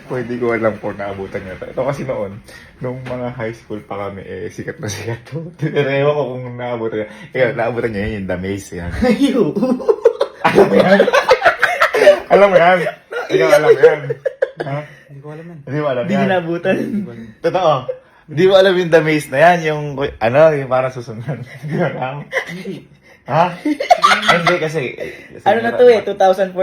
Pwede ko alam po naabutan niya. Ito kasi noon, nung mga high school pa kami, sikat na sikat to. Ewan ko kung naabutan niya. Naabutan niya yun, yung The Maze yan. Ayo. Alam mo yan? Alam mo yan? Ikaw alam mo yan? Ha? Hindi ko alam yan. Hindi mo alam Hindi yan? ninabutan. Totoo. Hindi mo alam yung The Maze na yan, yung, yung para susunod. Hindi mo alam? Hindi. Ha? Hindi kasi. Ano na to 2004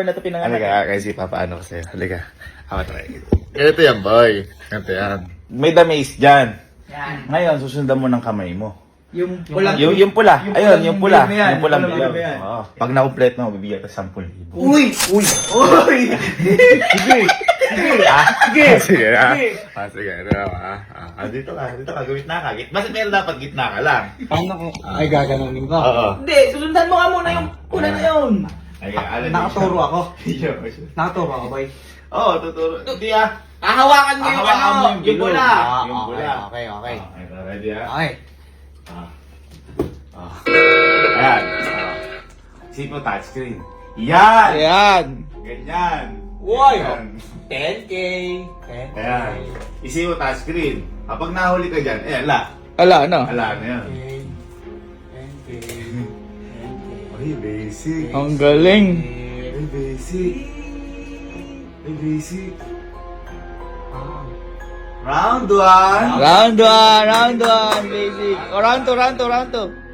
na to pinanganak. Halika, kasi papaano ko sa'yo. Halika. Ako try. Ganito yan, boy. Ganito yan. May The Maze dyan. Yan. Ngayon, susundan mo ng kamay mo. Yung pulang Yung pula. Ayun, yung pula. bilog na yan. Yung pulang Pulang bilog. bilog na yan. Oo. Pag na-complete mo, bibigyan ka 10,000. Uy! Uy! Uy! Sige! Sige! Ah, Sige! sige, ah. Sige! Sige, ano dito ka, gitna ka. Basta meron dapat gitna ka lang. Paano ko? Ay, gaganunin ko. Oo. Hindi, susundan mo nga muna yung pula na yun. Ay, alam Nakaturo ako. Yo. Nakaturo ako, boy. Oo, tuturo. Hindi ah. Hahawakan mo yung Hahawakan mo yung bilog. pula. Yung pula. Okay. Okay, ready ah? Okay. Ayan. Sipo touchscreen. Yan! Ayan. Ganyan. Uy! Yan. 10K. Ayan. Isipo touchscreen. Kapag nahuli ka dyan, ala. Ala, ano? Ala na yan. Ay, basic. Ang galing. Ay, basic. Ay, basic. Round 1. Round 1, basic. O, round 2.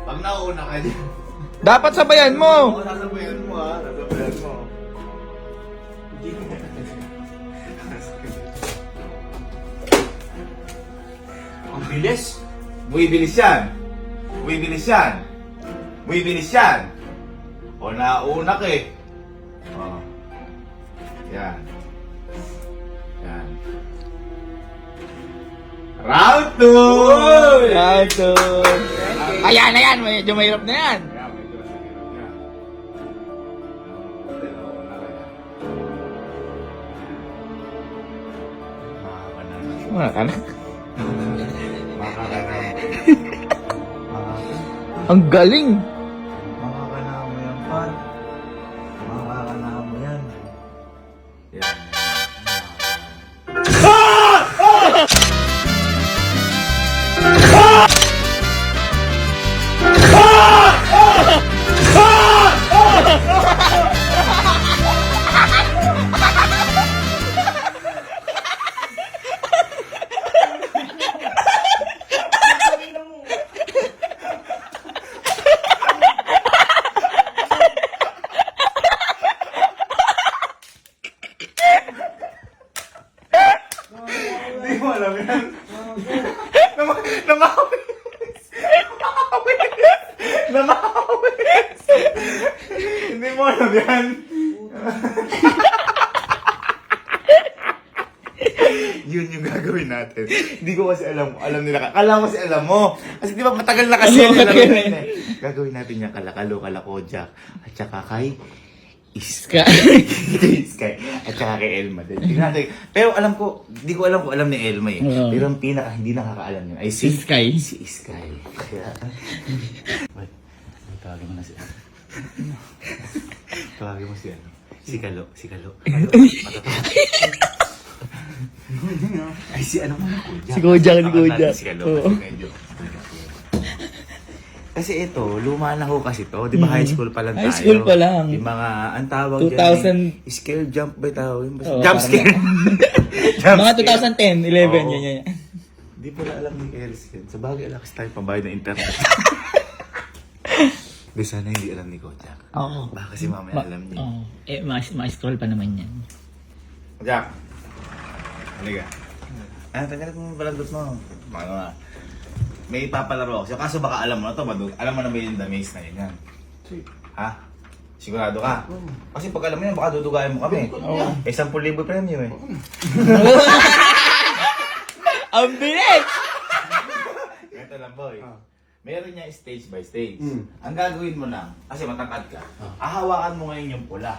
Pag nauna ka dyan. Dapat sabayan mo. Sasabayan mo ha. Sasabayan mo. Ang bilis. Bumibilis yan. Bumibilis yan. Bumibilis yan. O nauna ka eh. O. Yan. Yan. Round 2! Round 2. Ayan. Medyo mahirap na yan. Wala ka na. Ang galing. Makakanawa mo yan, pan. Makakanawa mo yan. Yan. Hindi mo alam yan. Namawis! Namawis! Hindi mo alam yan. Yun yung gagawin natin. Hindi ko kasi alam nila. Kala ko kasi alam mo. Kasi di ba matagal na kasi Ano, nila matagal na yun eh. Gagawin natin yung kalakalo-kalakojak. At saka kay Iska. Sky. At saka kay Elma din. Tingnan natin. Pero alam ko, hindi ko alam kung alam ni Elma eh. Oo. Pero ang pinaka hindi nakakaalam yun ay Si Sky. Si Sky. Kaya... Wait. Tawagin mo na si... Tawagin mo si ano. Si Kalo. Ay, si ano mo na Kojak. Si Kojak. Si Kalo. Oo. Medyo. Kasi ito, luma na ho kasi to. Di ba high school pa lang tayo? High school pa lang. Yung mga, ang tawag 2000. dyan, scale jump ba tawag? Oo, Jump parang- scare. Jump Mga scare. 2010, 11, Oo. yan. Di pala alam ni Eris yun. Sa bagay, alakas tayo pambayad ng internet. Di sana hindi alam ni Kojak. Oo. Baka kasi mamaya alam niya. Oo. Ma-scroll pa naman yan. Kojak. Halika. Tanggalin mo yung balandot mo. May ipapalaro ako. Kaso baka alam mo na to. Alam mo na ba yung The Maze na yun yan? Ha? Sigurado ka? Kasi pag alam mo yun, baka dudugayan mo kami. Oo. 10,000 premyo eh. Ang bilis! Ganito lang boy. Meron niya stage by stage. Ang gagawin mo lang, kasi matangkad ka, ahawakan mo ngayon yung pula.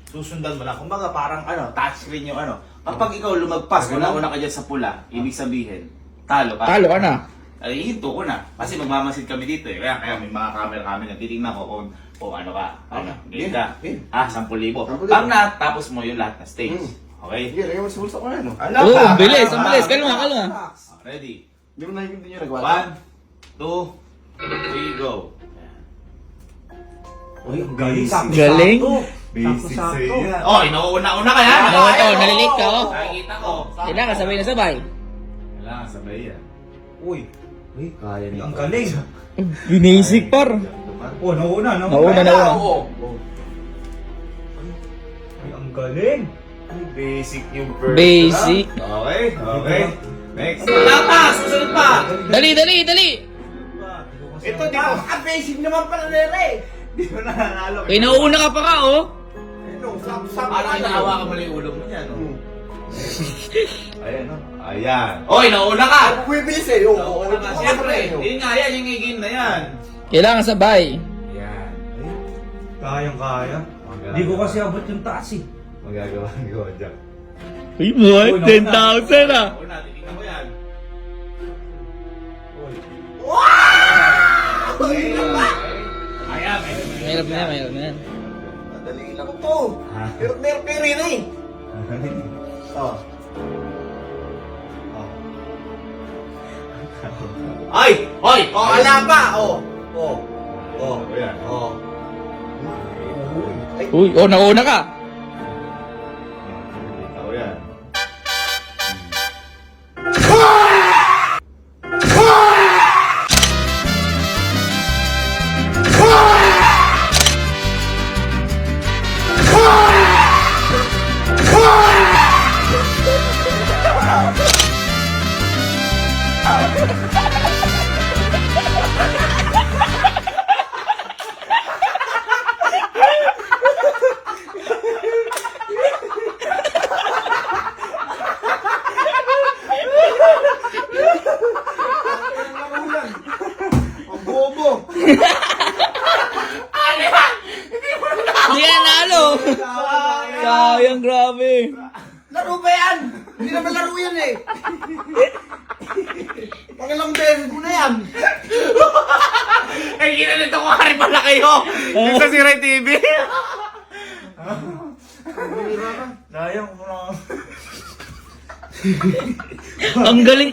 Susundan mo lang. Kumbaga parang touchscreen yung ano. Kapag ikaw lumagpas, una-una ka dyan sa pula, ibig sabihin, talo ka. Talo ka na. Ay, hinto ko na. Kasi magmamasid kami dito eh. Kaya may mga camera kami na titingnan ko kung ano ka. Ano, game ka. Ah, 10,000. 10,000. Pag natapos mo yung lahat na stage. Okay? Sige, lagyan mo sa bulsa ko na, no? Ala Oo, ka. ang bilis, ang bilis. Kalma, kalma. Ready? Hindi mo nakikita nyo nagawa. 1, 2, 3, go. Uy, ang galing. Galing. Basic sa'yo yan. Oh, inuuna-una ka yan. Oo, ito, nalilate ka, oh. Nakikita ko. Kailangan sabay na sabay. Kailangan sabay yan. Uy, Kaya niya. ang galing. Basic par. Oh, nauna, no? Nauna. Ay, ang galing. Basic yung first. Basic. Okay, okay. Next. Wala pa! Susunod pa! Dali. Ito, di ko. Basic naman pala nere. Di mo nanalo. Kaya nauuna ka pa ka, oh. Parang naawa ka mali yung ulo mo niya, no? Ayan, no? Ayan. Oy, nauna ka! Bumibilis eh. Nauna ka. Siyempre, yun nga yan, yung game na yan. Kailangan sabay. Yan. Kayang-kaya. Hindi ko kasi abot yung taas eh. Magagawa ko, Jack. Uy, boy, 10,000 ah. Una, titignan mo yan. Ayan, Mahirap na yan. Madali lang to. Pero rin eh. Oh. Ay! Hoy! Oh, ala pa. Oh. Oh. Oh. Ayan. Oh. Ay, Uy, oh, nauna ka. Ako yan. ang bobo. Hindi ka nalo. Sayang, grabe. Laro ba yan? Hindi naman laro yan eh. Pangalang beses mo na yan. Ay, ginanito ko ka rin pala kayo! Yung sa Siray TV! Sayang mo na.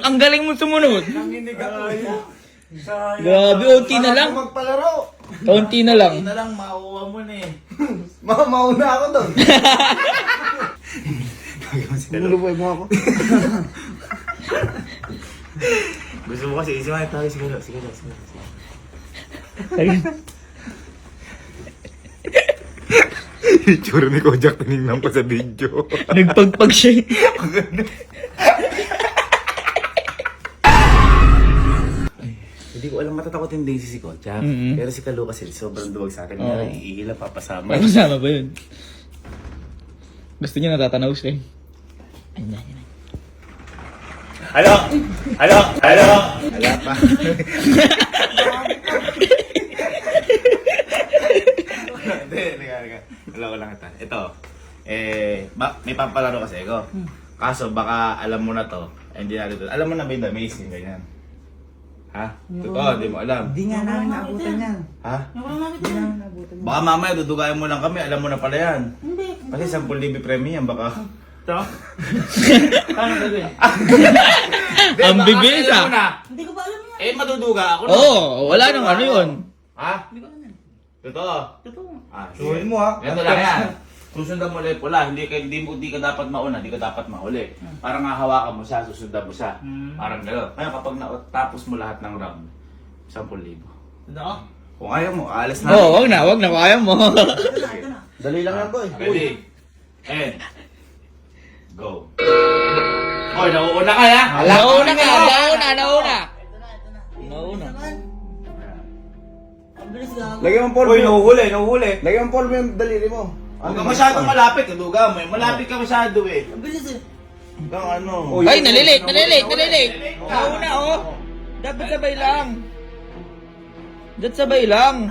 Ang galing mo sumunod. Nanginig ako. Grabe, unti na lang. Parang magpalaro. Kaunti na lang. Hindi na lang, mauuwa mo na eh. Mauna ako doon. Nulubay mo ako. Gusto mo kasi isi mga tayo, sige. Itsura ni Kojak tinignan ko sa video. Nagpagpag siya. Hindi ko alam matatakotin din si Kojak. Mhm. Pero si Kalu kasi sobrang duwag sa akin. Oo. Iihila papasama. May kasama ba yun? Gusto niya natatanaw siya. Ayun. Halo! Wala pa. Hindi. Alam ko lang ito. Ito. May pampalaro kasi ako. Kaso baka alam mo na to. Hindi natin to. Alam mo na ba yung The Maze yung ganyan? Ha? Totoo, hindi mo alam. Hindi nga namin naabutan yan. Ha? Hindi namin naabutan yan. Baka mamaya dudugayan mo lang kami, alam mo na pala yan. Kasi 10,000 premium, baka. Ito? Ang bibilis ah. Hindi ko pa alam yan. Eh, maduduga ako na. Oo, wala nang ano yun. Ha? Totoo? Ah, Suhin mo ha. Ito lang yan. Susundan mo ulit pula, hindi ka dapat mauna, hindi ka dapat mahuli. Parang hahawakan mo siya, susundan mo siya. Parang gano'n. Kaya kapag natapos mo lahat ng round, 10,000. Kung ayaw mo, alas na. Oo, wag na, kaya mo. Dali lang yan boy. Ready? And go. Hoy, nauuna ka ya? Nauna. Lagyan mo Paul. Uy, nahuhuli. Lagyan mo Paul mo yung daliri mo. Huwag ka masyadong malapit, naduga mo. Malapit ka masyado eh. Kang ano. Ay, nalilate. Nauna, oh. Dapat sabay lang.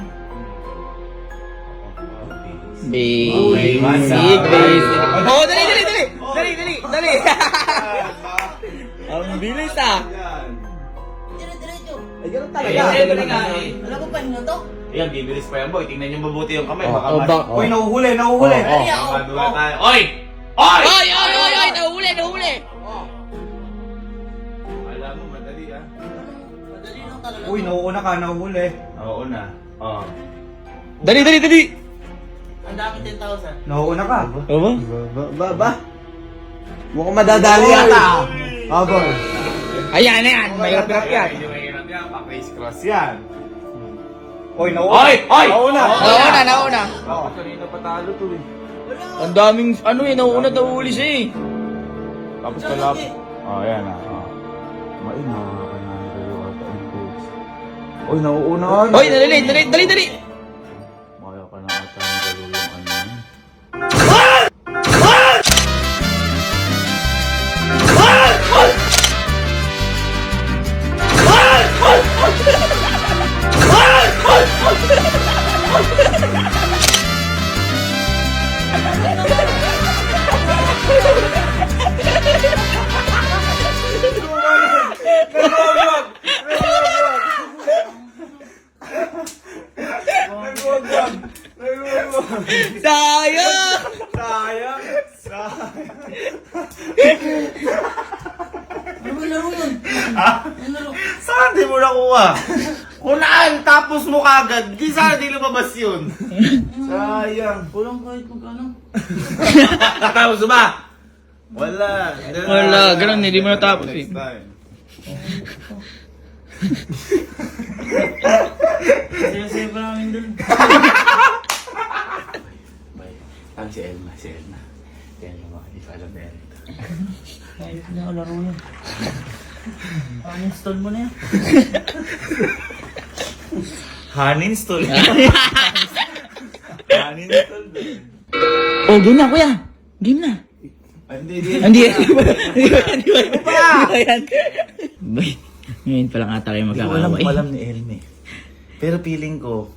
Basic. Oh, dali. Ang bilis ah. Yan. Ganun Eh, talaga. siyempre nga eh. Alam ko pa nyo to? Ayan, bibilis pa yan boy. Tingnan nyo mabuti yung kamay. Oh, Baka oh, mas... bak- Uy, nahuhuli, nahuhuli. Oh, Ay, ako. baka duwa tayo. Oy! Oy! Oy, oy, oy, oy! Nahuli, nahuli! Alam mo, madali ah. Madali lang talaga. Uy, nauuna ka, nahuhuli. Oo na. Oh. Dali, dali, dali! Ang dami 10,000. Nauuna ka. Aba? Ba? Mukhang madadali yata. Aba. Ayan, ayan! Mahirap-hirap yan! Medyo mahirap yan. Pa-face cross yan. Uy, nauuna. Oy! Oy! Nauna. Nauna, nauna! Oh, kanina pa talo to eh. Ang daming, ano eh, nauna nahuli siya eh. Tapos Ikaw kalap. lagi. Oh, yan ah. Oh. May nakakanahan kayo ata ang coach. Uy, nauuna ka. Oy, dali, dali, dali, dali! Maya ka na ata ang galo yung ano yun. Sayang! Sayang. Ano ba laro yun? Ano laro? Saan di mo nakuha? Unaan, tapos mo kagad. Di sana di lumabas yun. Sayang. Kulang kahit magkano. Natapos mo ba? Wala. Wala, ganun, hindi mo natapos eh. Next time. Saya-saya pa namin dun. Ang si Elma, si Elma. Si Elma, hindi ko alam na yan. Ayos na ako laro yun. Uninstall mo na yan. Haninstall. Haninstall doon. Oh, game na, kuya! Game na! Hindi. Hindi, hindi ba yan? Bay, ngayon pa lang ata kayo Hindi ko alam magkakaway. kung alam ni Elme. Pero feeling ko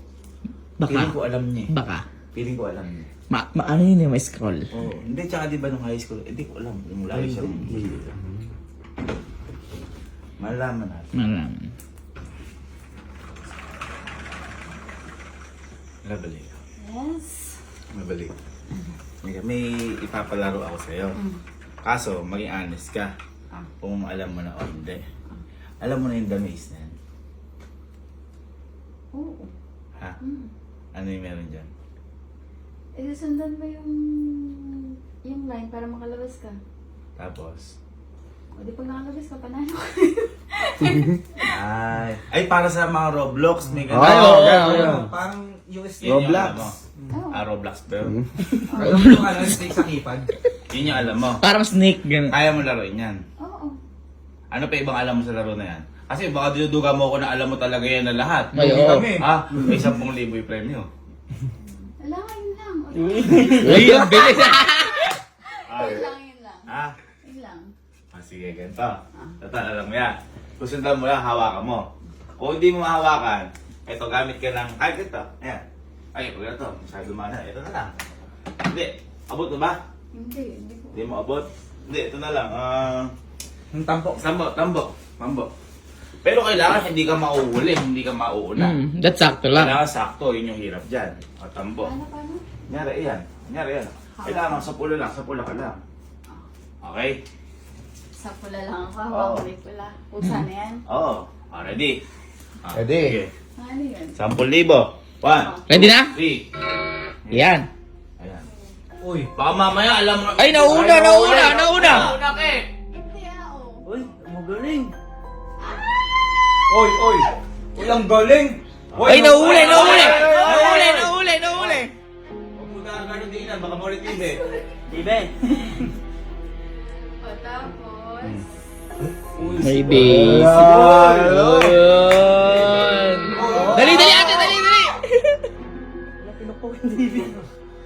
Baka, alam niya. baka. Feeling ko alam niya. Ano yun yung may scroll? Oo. Hindi, tsaka di ba nung high school, hindi ko alam. Yung lagi siyang... Malaman natin. Malaman. Mabalik. Yes. Mabalik. May ipapalaro ako sa'yo. Kaso, maging honest ka. Kung alam mo na o hindi. Alam mo na yung the maze na yan. Oo. Ha? Ano yung meron dyan? Eh, sundan mo yung line para makalabas ka. Tapos? O di pag nakalabas ka, panalo ka. Ay, para sa mga Roblox. May ganun. Ay, oo, oo. Parang US Yun yung Roblox. alam mo. Oo. Roblox ba yun? yung ano, snake sa keypad. Yun yung alam mo. Parang snake, gano'n. Kaya mo laruin yan. Oo. Ano pa ibang alam mo sa laro na yan? Kasi baka dinuduga mo ako na alam mo talaga yan na lahat. Ay, oo. Ha? May 10,000 yung premyo. Wala nga, yun lang. Uy, ang bilis! Yun lang, yun lang. Ha? Yun lang. Sige, ganito. Total, alam mo yan. Susundan mo lang, hawakan mo. Kung hindi mo mahawakan, ito, gamit ka ng, ay, ito. Ayan. Ay, pag ito, masyado mana. Ito na lang. Hindi. Abot mo ba? Hindi, hindi ko. Hindi mo abot? Hindi, ito na lang. Yung tampok. Tambo. Pero kailangan hindi ka mauuli, hindi ka mauuna. That's sakto lang. Kailangan sakto, yun yung hirap dyan. O, tambo. Paano? Nyari yan. Kailangan sa pula ka lang. Okay? Sa pula lang ako, hawak ko yung pula. Pusa na yan. Oo. Ready? Ready. Sige. Ano yun? 10,000. 1, Ready na? 3. Yan. Ayan. Uy. Baka mamaya alam mo. Ay, nauna! Nauna ka eh. Hindi ako. Uy, magaling. Uy. Uy, ang galing. Ay, nahuli! Huwag mo gagawin din yan. Baka maulit din eh. Ibe. O, tapos. May basic. Yun. Dali, ate, dali! Wala pinupok yung TV.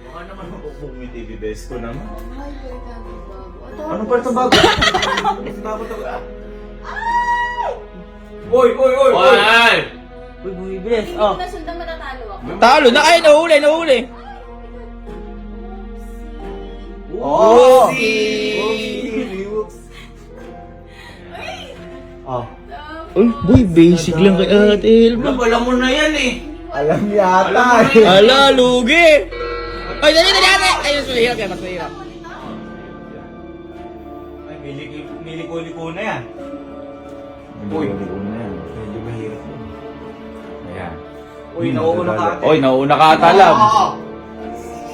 Baka naman mapupog mo yung TV best ko naman. Ay, boy, kami bago. Ano pa ito bago? Tapos ako. Uy. Ay! Uy, bumibilis. Hindi Oh. ko nasundan, matatalo ako. Talo na! Ay, nahuli! Oh! Si! Ay! Oh. Tapos. Uy, boy, basic lang kay Ate Elma. Alam mo na yan eh. Alam yata Alam mo eh. Ala, lugi! Ay, dali, ate! Ay, mas mahirap yan, mas mahirap. Ay, miliko-liko na yan. Uy. Medyo mahirap yun. Ayan. Uy, nauuna ka ate. Oy, nauna ka atalam.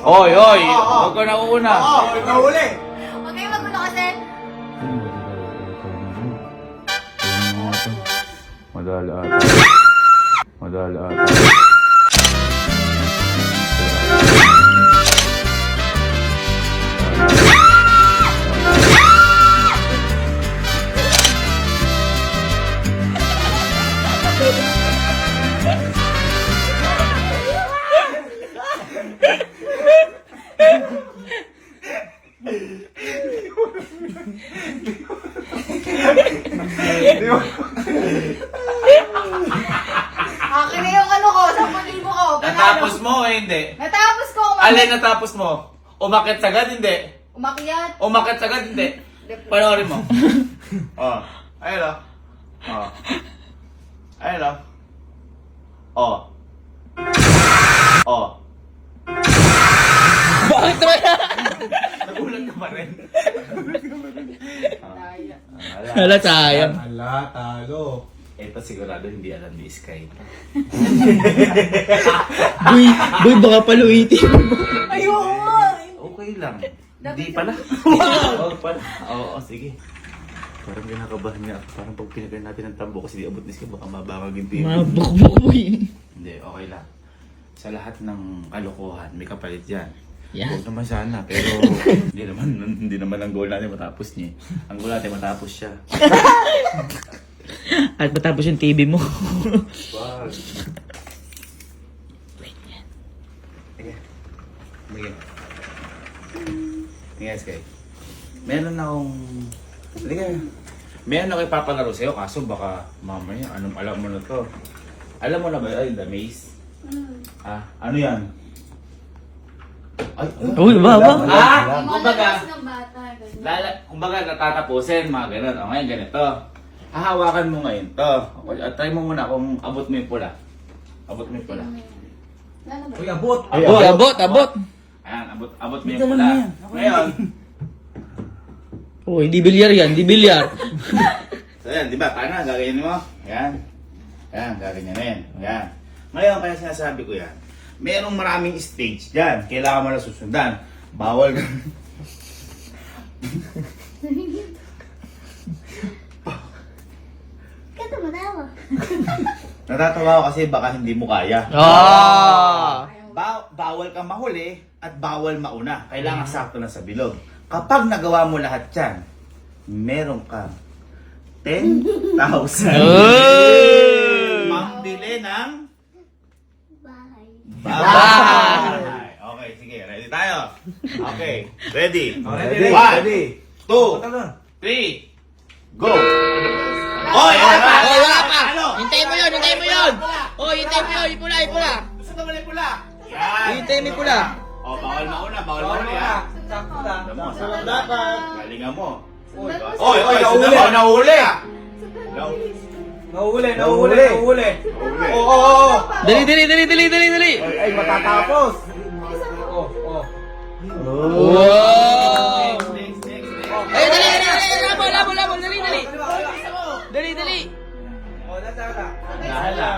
Oy, huwag ka nauna. Nahuli. Huwag kayo magulo kasi. Madala ata. Madala ata. Akin na yung ano ko, 10,000 ko. Natapos mo o hindi? Natapos ko. Alin natapos mo? Umakit sagad hindi? Umakyat. Umakit sagad hindi? Panoorin mo. Oh. Ayun o. Oh. Ayun o. Oh. Oh. Bakit naman? Nagulat ka pa rin. Ala, sayang. Ala, talo. Ito sigurado hindi alam ni Sky. Boy, baka paluitin mo. Okay lang. Hindi pala. Oo pala. Oo, sige. Parang kinakabahan niya ako. Parang pag pinagay natin ng tambo kasi di abot ni Sky baka mabangag yung TV. Mabukbuk, boy. Hindi, okay lang. Sa lahat ng kalokohan, may kapalit yan. Yan. Huwag naman sana, pero hindi naman ang goal natin matapos niya. Ang goal natin matapos siya. At matapos yung TV mo. Wag. Sige. Sige. Sige, Sky. Meron akong... Sige. Meron ako ipapalaro sa'yo, kaso baka mamaya, anong alam mo na to? Alam mo na ba yun, The Maze? Ah, ano yan? Ay, Uy, ba? kumbaga, ng bata. ganun. kumbaga natatapusin, mga ganun. O ngayon, ganito. Hahawakan mo ngayon to. At try mo muna kung abot mo yung pula. Abot mo yung pula. Lalo ba? Uy, abot. Abot. Ayan, abot mo yung pula. Ngayon, Oh, hindi bilyar yan, hindi bilyar. so yan, di ba? Paano? Gagawin mo? Ayan. Ayan, gaganyanin. Ayan. Ngayon, kaya sinasabi ko yan, merong maraming stage dyan. Kailangan mo na susundan. Bawal ka. Kaya tumatawa. Natatawa ako kasi baka hindi mo kaya. Bawal kang mahuli at bawal mauna. Kailangan sakto na sa bilog. Kapag nagawa mo lahat yan, meron kang 10,000. Mambili ng Bye. bahay. Okay, sige. Ready tayo? Okay. Ready? Ready. 1, 2, 3, go! Oy, wala pa! Oh, wala pa! Ano? Hintayin mo yun! Oh, hintayin mo yun! Ipula! Gusto ka mali pula? Yan. Hintayin mo yung pula. Oh, bawal mauna, bawal mahuli ha. Sakto lang. Alam mo, sakto dapat. Galingan mo. Sundan mo Oy, sa- oy, nahuli. nahuli. Nahuli. Nahuli. Oo. Dali! Ay, matatapos. Oh. Wow! Next. Ay, dali! Labol! Dali! Oh, natala. Nahala.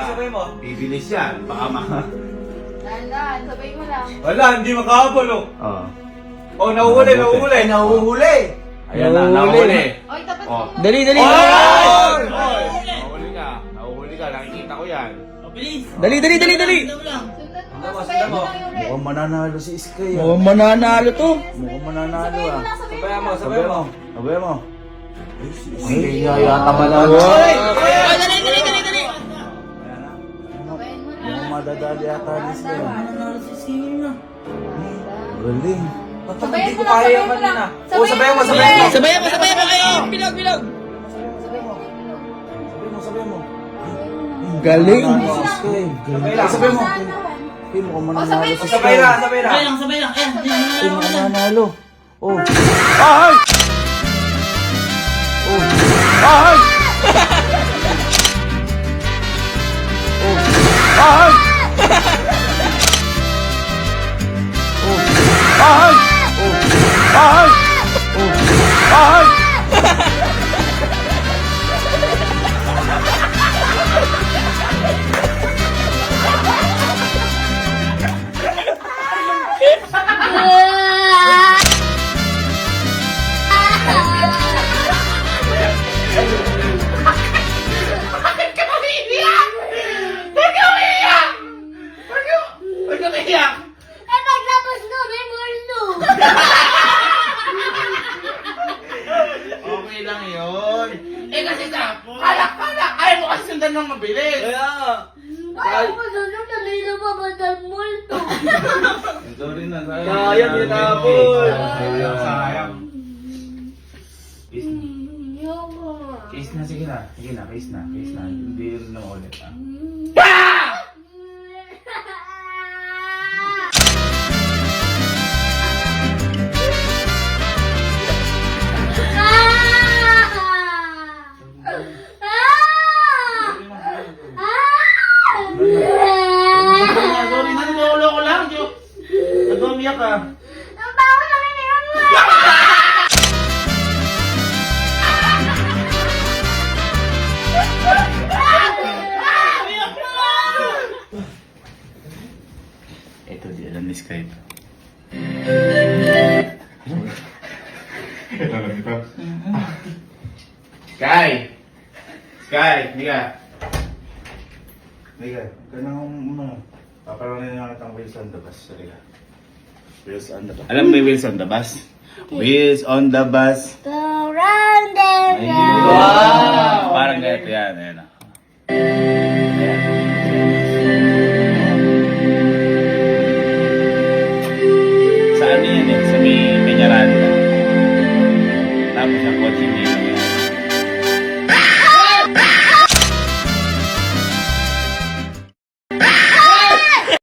Sabay mo. Bibilis yan. Baka Dahan, sabay mo lang. Wala, hindi makahabol oh. Oh. Oh, nahuhuli. Nahuhuli. Ayan na, nahuli. Oy, tapat Oh. mo. Dali! Oy! Nahuli ka. Nakikita ko yan. Dali! Sundan mo, sabay mo lang yung red. Mukhang mananalo si Sky. Mukhang mananalo to. Mukhang mananalo Sabay mo ah. lang, sabay Sabay mo. mo, sabay mo. Sabay mo. Ay, yata manalo. Ay, dali! Sabayin mo Mukhang lang. madadali yata ni Sky. Galing. Sabayin mo lang, kaya sabayin mo kanina. lang. Oh, sabay mo. Sabayan mo kayo! Bilog! Sabay mo. Galing! Si Sky. Sabay lang. Sabay mo. Dahan. Ay, mukhang Oh, mananalo sabay si mo. Sky. Sabay lang. Ay, mukhang mananalo. Oh. Ay! Oh. Ay! Ay! Ay! Ay! Ay! Eh, paglabas na, may multo. Okay lang yun. Eh kasi sa, kalak-kalak. Ayaw mo kasi sundan ng mabilis. Kaya nga. Ayaw ko na nung nalila pa ba ng multo? Sorry na, Sayang, tinapon. Sayang. Yoko. Case na, sige na. Sige na, case na. Case na. Hindi rin na ulit. Sorry na, nilulo ko lang. Nag-umiyak ka. Ang baho na kinayan mo! Ito, di alam ni Sky. Ito lang ito. Sky! Sky, hindi ka. Hindi ka. Kanang paparonin na kitang wheels on the bus. Sorry ka. Wheels on the bus. Alam mo yung wheels on the bus? Wheels on the bus. Go round and round. Wow! Parang ganito yan. Ayan.